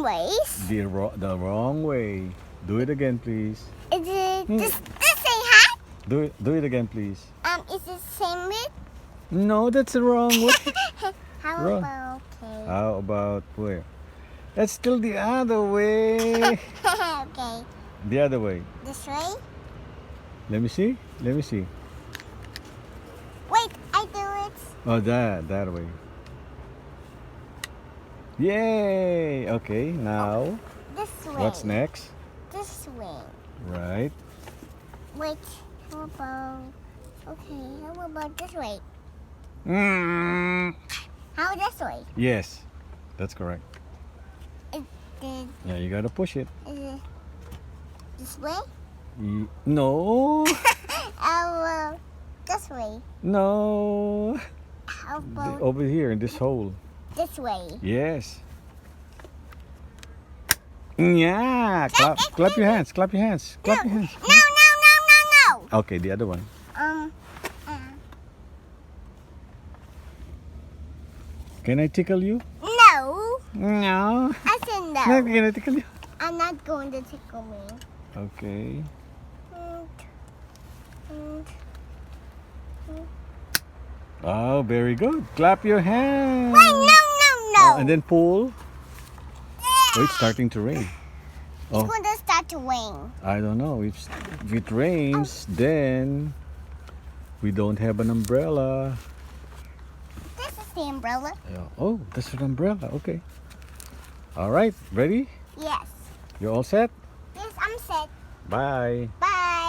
ways. The wrong way. Do it again, please. Is it this thing hat? Do it again, please. Is it same with? No, that's the wrong way. How Wrong. about okay? How about where? That's still the other way. Okay. The other way. This way? Let me see. Let me see. Wait, I do it. Oh, that way. Yay! Okay, now This way. what's next? This way. Right. Wait, how about... Okay, how about this way? Mm. How this way? Yes, that's correct. Is it, Yeah, you gotta push it. is it this way? No, This way. no. How about Over here in this hole. this way? Yes. Yeah. Clap your hands. Clap your hands. Clap your hands. No! Okay, the other one. Uh, Can I tickle you? no. No. I said no. Not gonna tickle you. I'm not going to tickle me. Okay. Oh, very good. Clap your hands. Wait, no. And then pull. Oh, it's starting to rain. It's Oh, going to start to rain. I don't know. If it rains, then we don't have an umbrella. This is the umbrella. Oh, that's an umbrella. Okay. All right. Ready? Yes. You're all set? Yes, I'm set. Bye. Bye.